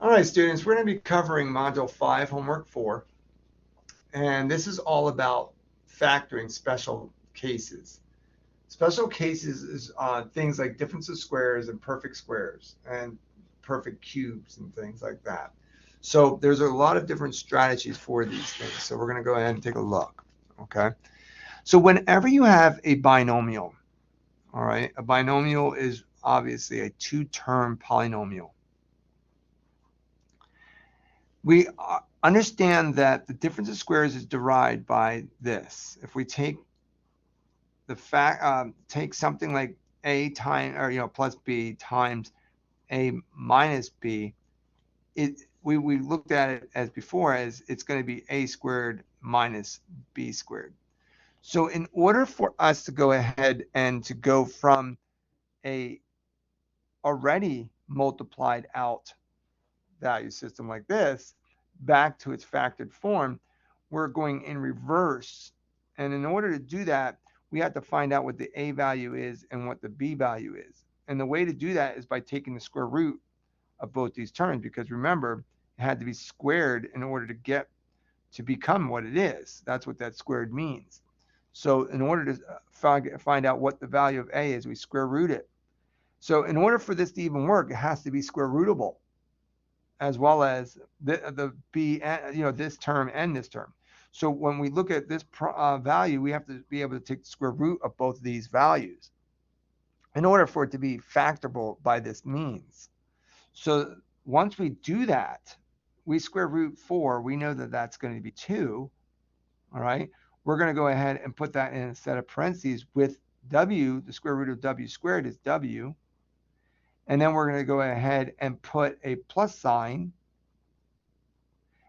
All right, students, we're going to be covering Module 5, Homework 4, and this is all about factoring special cases. Special cases is things like difference of squares and perfect cubes and things like that. So there's a lot of different strategies for these things. So we're going to go ahead and take a look, okay? So whenever you have a binomial, all right, a binomial is obviously a two-term polynomial. We understand that the difference of squares is derived by this. If we take take something like a times, or plus b times a minus b, we looked at it as before as it's going to be a squared minus b squared. So in order for us to go ahead and to go from a already multiplied out value system like this back to its factored form, we're going in reverse. And in order to do that, we have to find out what the a value is and what the b value is. And the way to do that is by taking the square root of both these terms, because remember, it had to be squared in order to get to become what it is. That's what that squared means. So in order to find out what the value of a is, we square root it. So in order for this to even work, it has to be square rootable, as well as the b, this term and this term. So when we look at this value, we have to be able to take the square root of both of these values in order for it to be factorable by this means. So once we do that, we square root 4, we know that that's going to be 2, all right? We're going to go ahead and put that in a set of parentheses with w, the square root of w squared is w, and then we're going to go ahead and put a plus sign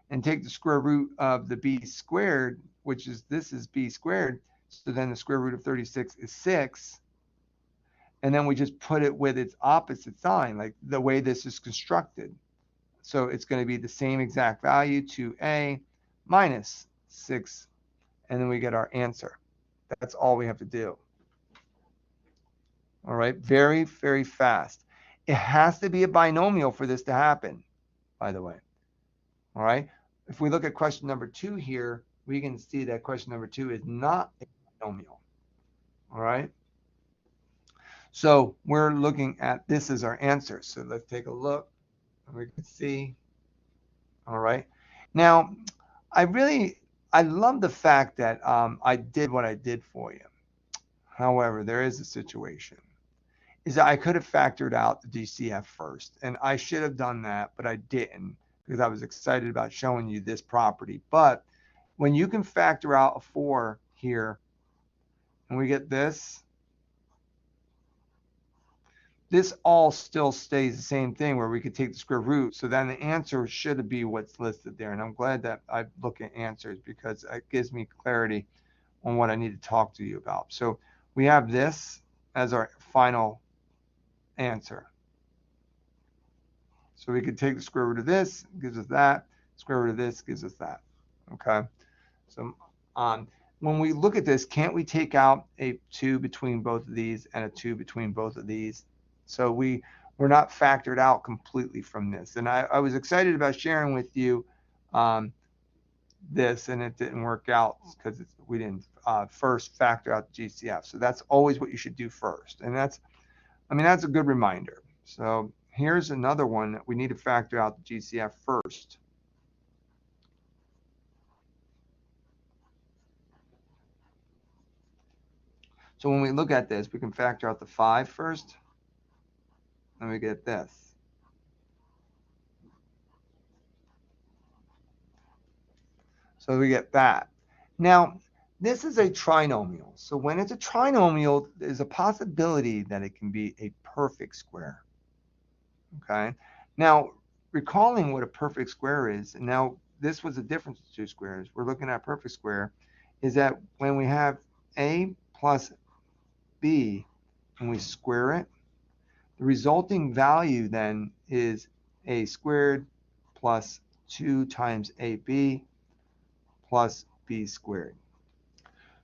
and take the square root of the b squared, which is, this is b squared, so then the square root of 36 is 6, and then we just put it with its opposite sign, like the way this is constructed. So it's going to be the same exact value, 2a minus 6, and then we get our answer. That's all we have to do. All right, very, very fast. It has to be a binomial for this to happen, by the way. All right, if we look at question number 2 here, we can see that question number 2 is not a binomial. All right, so we're looking at this as our answer. So let's take a look, and we can see. All right, now I love the fact that I did what I did for you. However, there is a situation. Is that I could have factored out the GCF first, and I should have done that, but I didn't because I was excited about showing you this property. But when you can factor out a 4 here, and we get this all still stays the same thing where we could take the square root. So then the answer should be what's listed there. And I'm glad that I look at answers because it gives me clarity on what I need to talk to you about. So we have this as our final answer. So we could take the square root of this, gives us that. Square root of this gives us that. Okay. So when we look at this, can't we take out a 2 between both of these and a 2 between both of these? So we're not factored out completely from this. And I was excited about sharing with you this, and it didn't work out because we didn't first factor out the GCF. So that's always what you should do first. And that's a good reminder. So here's another one that we need to factor out the GCF first. So when we look at this, we can factor out the 5 first, and we get this. So we get that. Now, this is a trinomial. So when it's a trinomial, there's a possibility that it can be a perfect square. Okay. Now, recalling what a perfect square is, and now this was the difference of two squares. We're looking at a perfect square, is that when we have a plus b and we square it, the resulting value then is a squared plus 2 times ab plus b squared.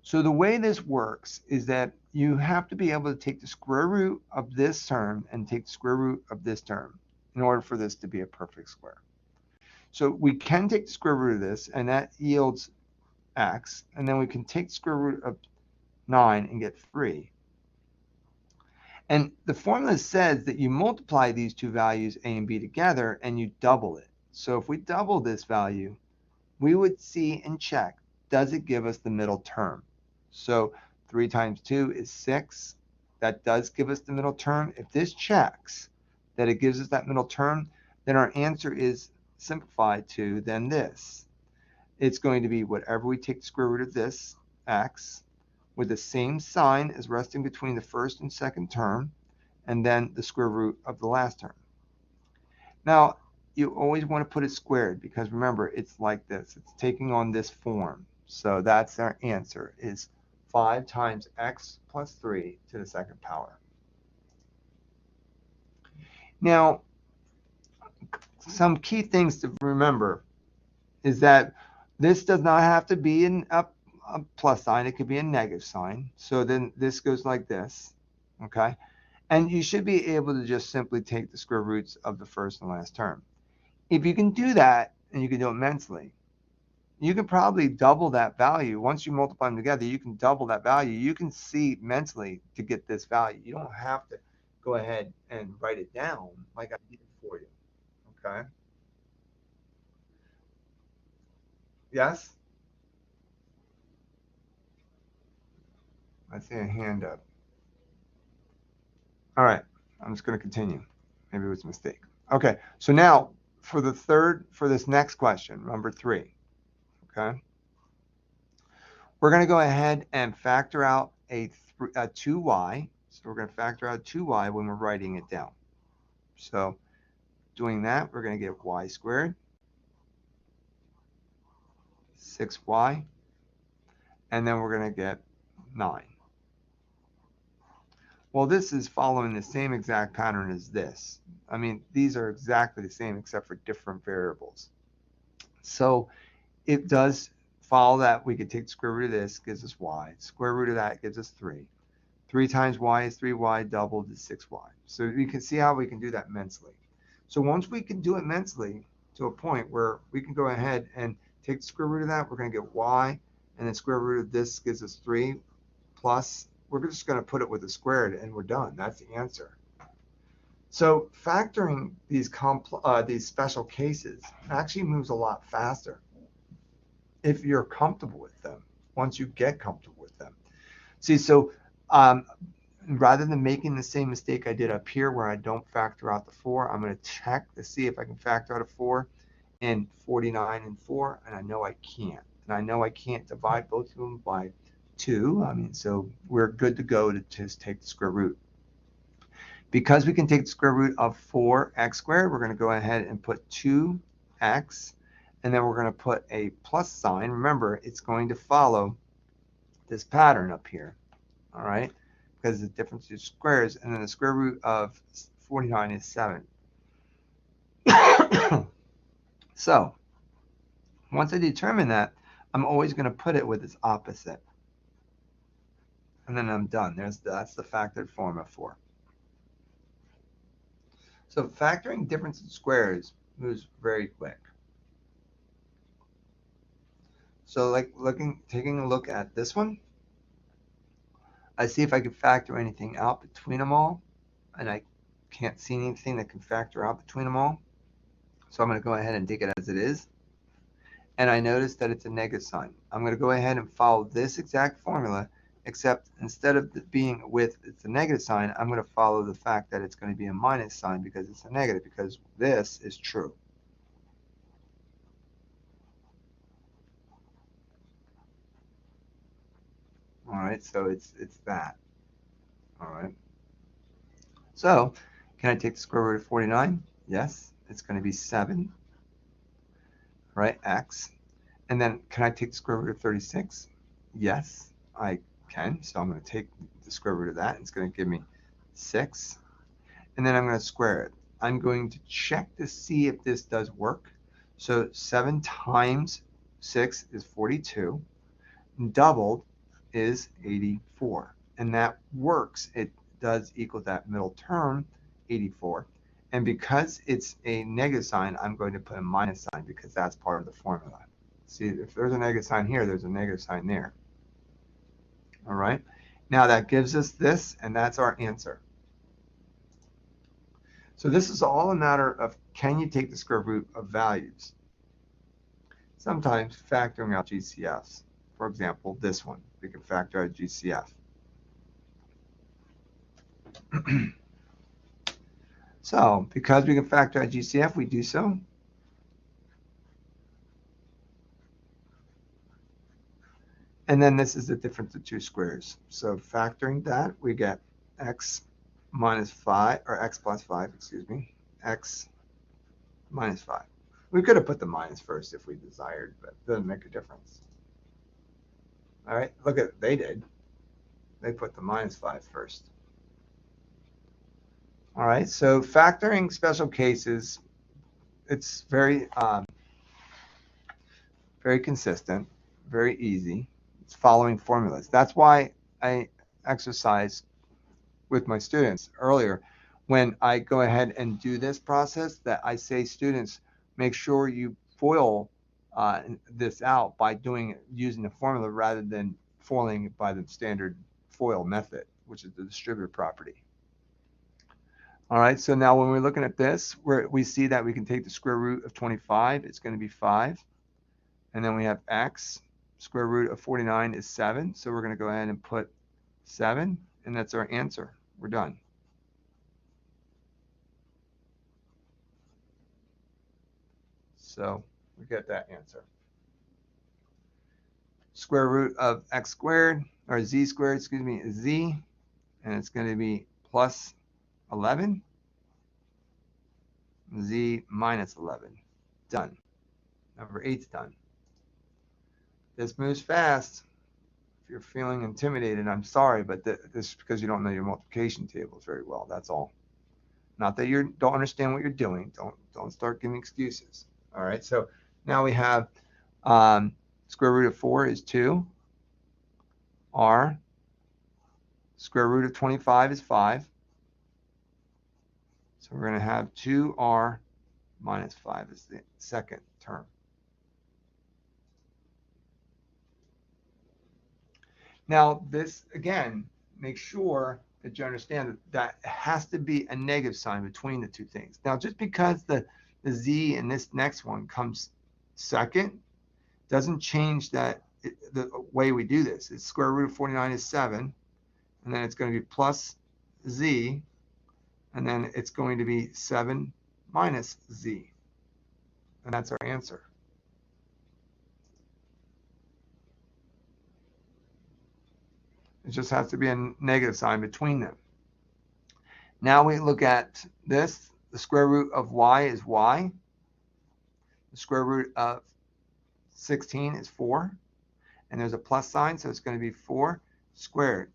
So the way this works is that you have to be able to take the square root of this term and take the square root of this term in order for this to be a perfect square. So we can take the square root of this, and that yields x, and then we can take the square root of 9 and get 3. And the formula says that you multiply these two values, a and b, together, and you double it. So if we double this value, we would see and check, does it give us the middle term? So 3 times 2 is 6. That does give us the middle term. If this checks that it gives us that middle term, then our answer is simplified to then this. It's going to be whatever we take the square root of this, x, with the same sign as resting between the first and second term, and then the square root of the last term. Now, you always want to put it squared because remember, it's like this. It's taking on this form. So that's our answer, is 5 times x plus 3 to the second power. Now, some key things to remember is that this does not have to be a plus sign. It could be a negative sign. So then this goes like this, okay? And you should be able to just simply take the square roots of the first and last term. If you can do that, and you can do it mentally, you can probably double that value. Once you multiply them together, you can double that value. You can see mentally to get this value. You don't have to go ahead and write it down like I did for you, okay? Yes? I see a hand up. All right, I'm just going to continue. Maybe it was a mistake. Okay, so now for this next question, number 3, okay? We're going to go ahead and factor out a 2y. So we're going to factor out 2y when we're writing it down. So doing that, we're going to get y squared, 6y, and then we're going to get 9. Well, this is following the same exact pattern as this. I mean, these are exactly the same except for different variables. So it does follow that we could take the square root of this, gives us y. Square root of that gives us 3. 3 times y is 3y, doubled is 6y. So you can see how we can do that mentally. So once we can do it mentally to a point where we can go ahead and take the square root of that, we're going to get y, and then square root of this gives us 3 plus, we're just going to put it with a squared, and we're done. That's the answer. So factoring these special cases actually moves a lot faster if you're comfortable with them, once you get comfortable with them. See, so rather than making the same mistake I did up here where I don't factor out the 4, I'm going to check to see if I can factor out a 4 in 49 and 4, and I know I can't. And I know I can't divide both of them by 2. I mean, so we're good to go to just take the square root. Because we can take the square root of 4x squared, we're going to go ahead and put 2x, and then we're going to put a plus sign. Remember, it's going to follow this pattern up here, all right? Because the difference is squares, and then the square root of 49 is 7. So once I determine that, I'm always going to put it with its opposite. And then I'm done. That's the factored form of 4. So factoring difference in squares moves very quick. So like taking a look at this one, I see if I can factor anything out between them all, and I can't see anything that can factor out between them all. So I'm going to go ahead and take it as it is. And I notice that it's a negative sign. I'm going to go ahead and follow this exact formula, except instead of being with it's a negative sign, I'm going to follow the fact that it's going to be a minus sign because it's a negative, because this is true. All right, so it's that. All right. So can I take the square root of 49? Yes, it's going to be 7, right, x. And then can I take the square root of 36? Yes, I can. So I'm going to take the square root of that. It's going to give me 6. And then I'm going to square it. I'm going to check to see if this does work. So 7 times 6 is 42. Doubled is 84. And that works. It does equal that middle term, 84. And because it's a negative sign, I'm going to put a minus sign because that's part of the formula. See, if there's a negative sign here, there's a negative sign there. All right. Now that gives us this, and that's our answer. So this is all a matter of, can you take the square root of values? Sometimes factoring out GCFs. For example, this one, we can factor out GCF. So because we can factor out GCF, we do so. And then this is the difference of two squares. So factoring that, we get x minus 5, or x plus 5, excuse me, x minus 5. We could have put the minus first if we desired, but it doesn't make a difference. All right, look at, they did. They put the minus 5 first. All right, so factoring special cases, it's very, very consistent, very easy. It's following formulas. That's why I exercise with my students earlier when I go ahead and do this process, that I say, students, make sure you FOIL this out by using the formula rather than foiling it by the standard FOIL method, which is the distributive property. All right, so now when we're looking at this, we see that we can take the square root of 25. It's going to be 5. And then we have x. Square root of 49 is 7. So we're going to go ahead and put 7, and that's our answer. We're done. So we get that answer. Square root of x squared, or z squared, excuse me, is z, and it's going to be plus 11, z minus 11. Done. Number 8's done. This moves fast. If you're feeling intimidated, I'm sorry, but this is because you don't know your multiplication tables very well. That's all. Not that you don't understand what you're doing. Don't start giving excuses. All right. So now we have square root of 4 is 2. R. Square root of 25 is 5. So we're going to have 2r minus 5 is the second term. Now this, again, make sure that you understand that it has to be a negative sign between the two things. Now just because the z in this next one comes second doesn't change that the way we do this. It's square root of 49 is 7, and then it's going to be plus z, and then it's going to be 7 minus z. And that's our answer. It just has to be a negative sign between them. Now we look at this. The square root of y is y. The square root of 16 is 4. And there's a plus sign, so it's going to be 4 squared.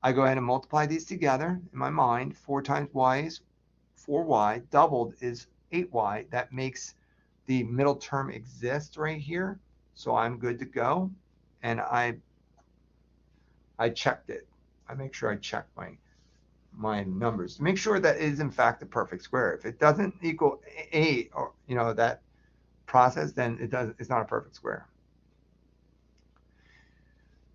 I go ahead and multiply these together in my mind. 4 times y is 4y. Doubled is 8y. That makes the middle term exist right here. So I'm good to go. And I checked it. I make sure I check my numbers to make sure that it is in fact a perfect square. If it doesn't equal 8, or that process, then it's not a perfect square.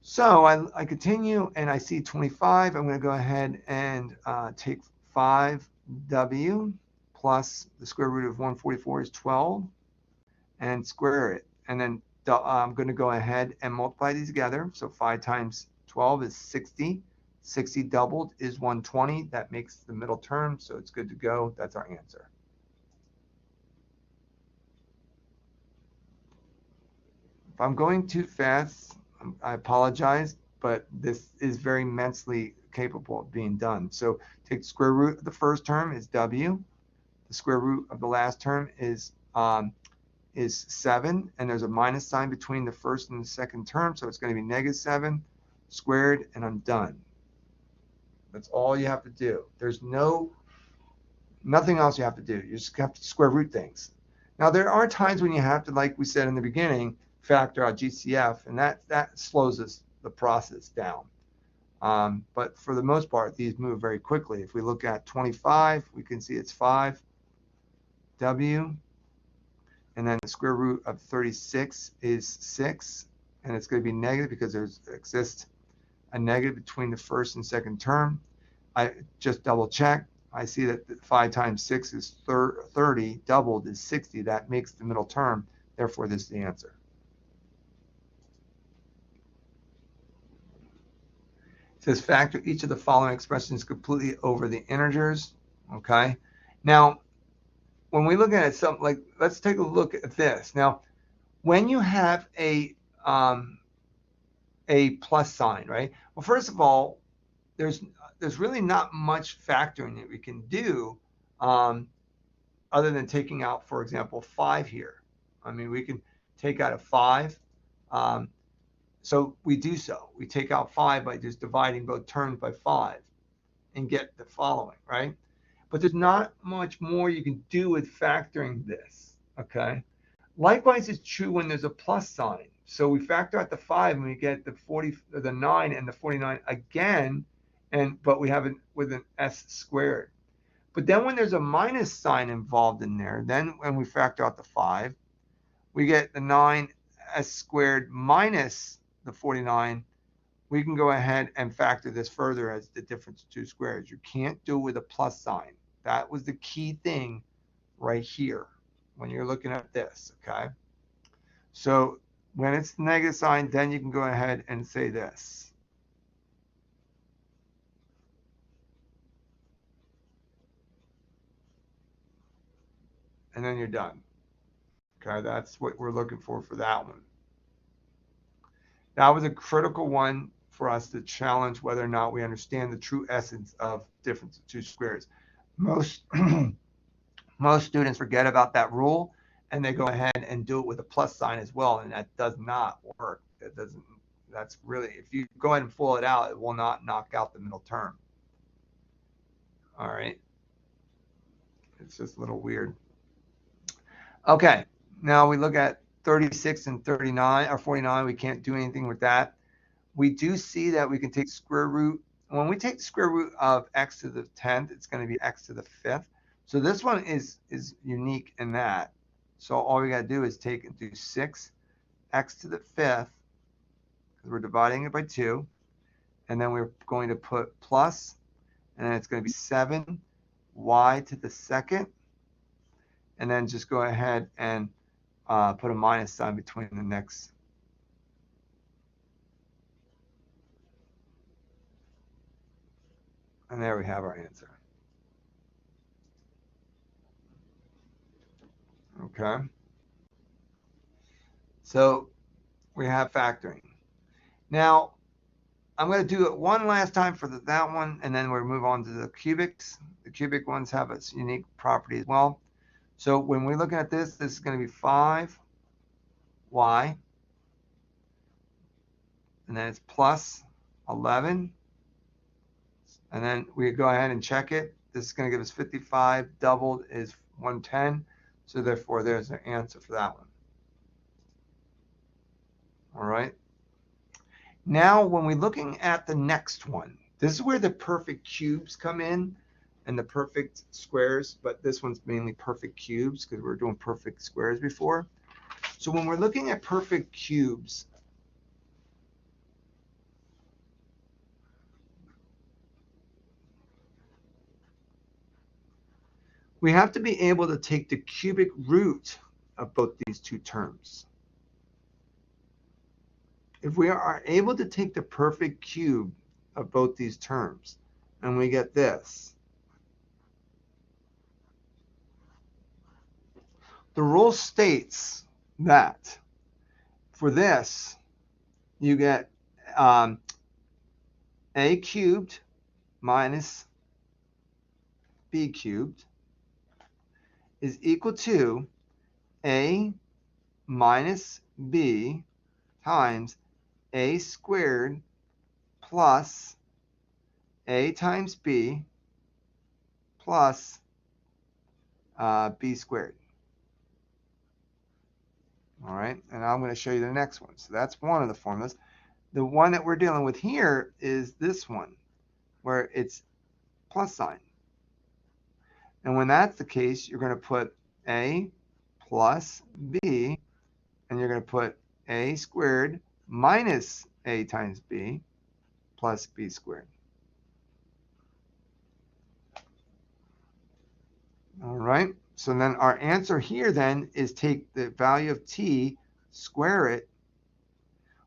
So I continue and I see 25. I'm going to go ahead and take 5w plus the square root of 144 is 12 and square it. And then I'm going to go ahead and multiply these together. So 5 times 12 is 60. 60 doubled is 120. That makes the middle term, so it's good to go. That's our answer. If I'm going too fast, I apologize, but this is very mentally capable of being done. So take the square root of the first term is w. The square root of the last term is 7, and there's a minus sign between the first and the second term, so it's going to be negative 7 squared, and I'm done. That's all you have to do. There's nothing else you have to do. You just have to square root things. Now there are times when you have to, like we said in the beginning, factor out GCF, and that slows the process down. But for the most part, these move very quickly. If we look at 25, we can see it's 5. W, and then the square root of 36 is 6, and it's going to be negative because there exists a negative between the first and second term. I just double check. I see that 5 times 6 is 30, doubled is 60. That makes the middle term. Therefore, this is the answer. It says factor each of the following expressions completely over the integers. Okay. Now, when we look at it, something like, let's take a look at this. Now, when you have a plus sign, right? Well, first of all, there's really not much factoring that we can do other than taking out, for example, 5 here. I mean, we can take out a 5. So we do so. We take out 5 by just dividing both terms by 5 and get the following, right? But there's not much more you can do with factoring this, okay? Likewise, it's true when there's a plus sign. So we factor out the 5 and we get the 9 and the 49 again, but we have it with an s squared. But then when there's a minus sign involved in there, then when we factor out the 5, we get the 9s squared minus the 49. We can go ahead and factor this further as the difference of 2 squares. You can't do it with a plus sign. That was the key thing right here when you're looking at this, okay? So when it's the negative sign, then you can go ahead and say this. And then you're done. Okay, that's what we're looking for that one. That was a critical one for us to challenge whether or not we understand the true essence of difference of 2 squares. Most students forget about that rule and they go ahead and do it with a plus sign as well, and that does not work. That's really, if you go ahead and pull it out, it will not knock out the middle term. All right. It's just a little weird. Okay, now we look at 36 and 39 or 49. We can't do anything with that. We do see that we can take square root. When we take the square root of x to the 10th, it's going to be x to the 5th. So this one is unique in that. So all we got to do is take and do 6 x to the 5th, because we're dividing it by 2. And then we're going to put plus, and then it's going to be 7 y to the 2nd. And then just go ahead and put a minus sign between the next. And there we have our answer. Okay. So we have factoring. Now, I'm going to do it one last time for that one, and then we'll move on to the cubics. The cubic ones have a unique property as well. So when we're looking at this is going to be 5y, and then it's plus 11, and then we go ahead and check it. This is going to give us 55, doubled is 110, so therefore there's an answer for that one. All right. Now when we're looking at the next one, this is where the perfect cubes come in and the perfect squares, but this one's mainly perfect cubes because we were doing perfect squares before. So when we're looking at perfect cubes, we have to be able to take the cubic root of both these two terms. If we are able to take the perfect cube of both these terms, and we get this, the rule states that for this, you get a cubed minus b cubed is equal to a minus b times a squared plus a times b plus b squared. All right, and I'm going to show you the next one. So that's one of the formulas. The one that we're dealing with here is this one, where it's plus sign. And when that's the case, you're going to put a plus b, and you're going to put a squared minus a times b plus b squared. All right, so then our answer here then is take the value of t, square it,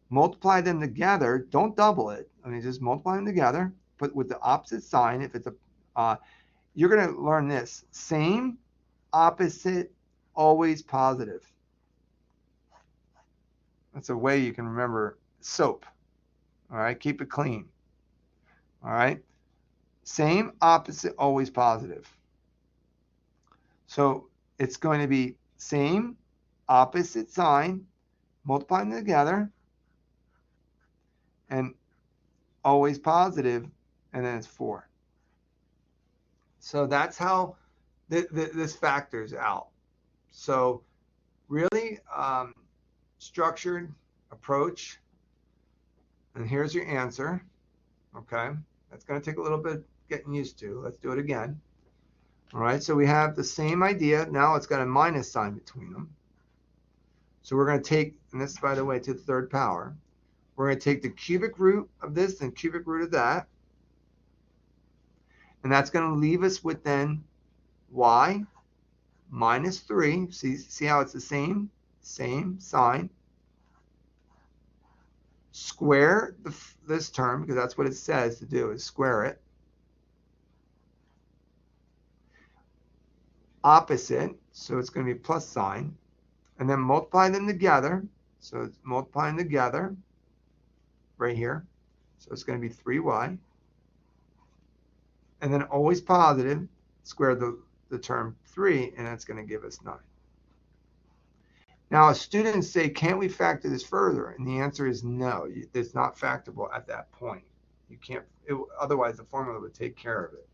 multiply them together, don't double it, I mean just multiply them together, put with the opposite sign. If it's a, you're going to learn this, same, opposite, always positive. That's a way you can remember soap. All right, keep it clean. All right, same, opposite, always positive. So it's going to be same, opposite sign, multiply them together, and always positive, and then it's 4. So that's how this factors out. So really structured approach, and here's your answer. Okay, that's going to take a little bit getting used to. Let's do it again. All right, so we have the same idea. Now it's got a minus sign between them. So we're going to take, and this, by the way, to the third power. We're going to take the cubic root of this and cubic root of that. And that's going to leave us with then y minus 3. See how it's the same sign. Square this term, because that's what it says to do, is square it. Opposite, so it's going to be plus sign. And then multiply them together. So it's multiplying together right here. So it's going to be 3y. And then always positive, square the term 3, and that's going to give us 9. Now, students say, can't we factor this further? And the answer is no. It's not factorable at that point. You can't, otherwise the formula would take care of it.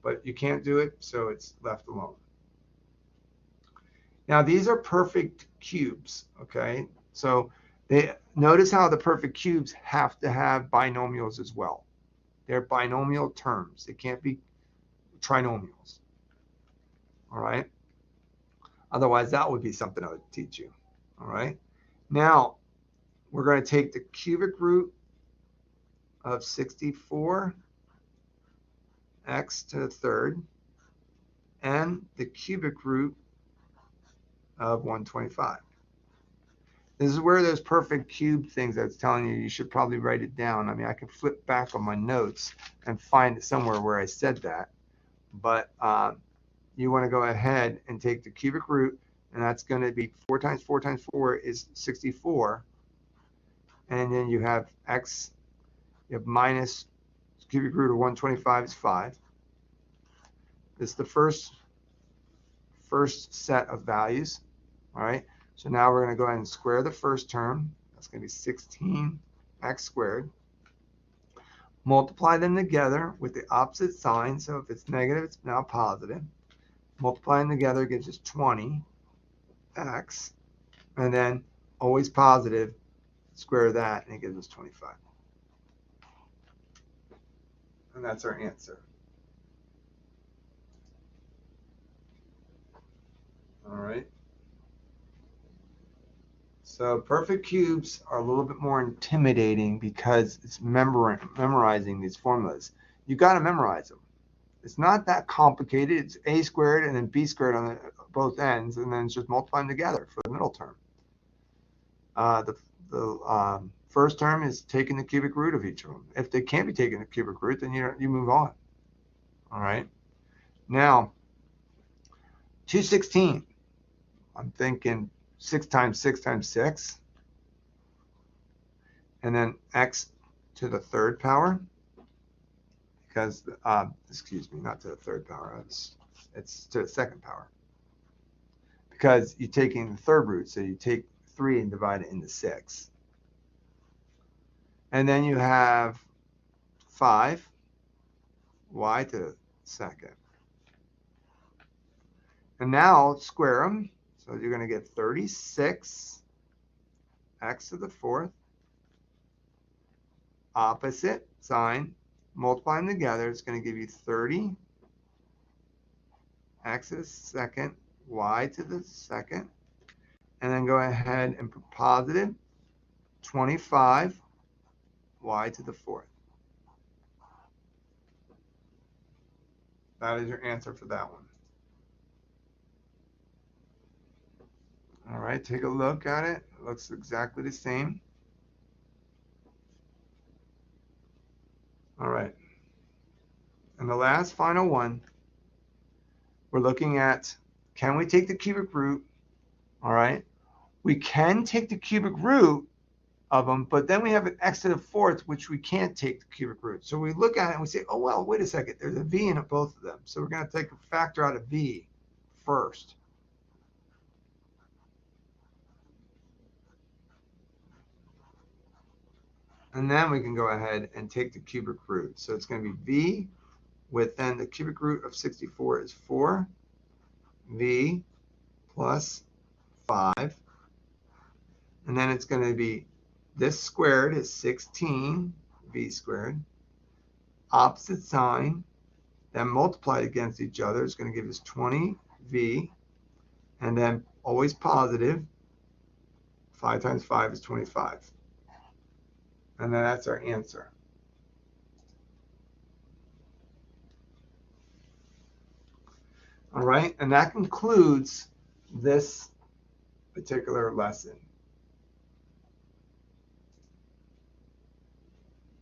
But you can't do it, so it's left alone. Now, these are perfect cubes, okay? So notice how the perfect cubes have to have binomials as well. They're binomial terms. They can't be trinomials, all right? Otherwise, that would be something I would teach you, all right? Now, we're going to take the cubic root of 64x to the third and the cubic root of 125. This is where those perfect cube things I was telling you should probably write it down. I mean, I can flip back on my notes and find it somewhere where I said that. But you want to go ahead and take the cubic root, and that's going to be 4 times 4 times 4 is 64. And then you have x, you have minus cubic root of 125 is 5. This is the first set of values. All right. So now we're going to go ahead and square the first term. That's going to be 16x squared. Multiply them together with the opposite sign. So if it's negative, it's now positive. Multiplying together gives us 20x. And then always positive, square that, and it gives us 25. And that's our answer. All right. So perfect cubes are a little bit more intimidating because it's memorizing these formulas. You got to memorize them. It's not that complicated. It's a squared and then b squared on both ends, and then it's just multiplying together for the middle term. The first term is taking the cubic root of each of them. If they can't be taking the cubic root, then you move on. All right. Now, 216. I'm thinking 6 times 6 times 6. And then x to the third power. Because, excuse me, not to the third power. It's to the second power. Because you're taking the third root, so you take 3 and divide it into 6. And then you have 5, y to the second. And now square them. So you're going to get 36 x to the fourth. Opposite sign. Multiply them together. It's going to give you 30 x to the second y to the second, and then go ahead and put positive 25 y to the fourth. That is your answer for that one. All right, take a look at it. It looks exactly the same. All right. And the last final one, we're looking at, can we take the cubic root? All right. We can take the cubic root of them, but then we have an x to the fourth, which we can't take the cubic root. So we look at it and we say, oh, well, wait a second. There's a v in both of them. So we're going to take a factor out of v first. And then we can go ahead and take the cubic root. So it's going to be v with then the cubic root of 64 is 4, v plus 5. And then it's going to be this squared is 16, v squared. Opposite sign, then multiplied against each other is going to give us 20v. And then always positive. 5 times 5 is 25. And then that's our answer. All right, and that concludes this particular lesson.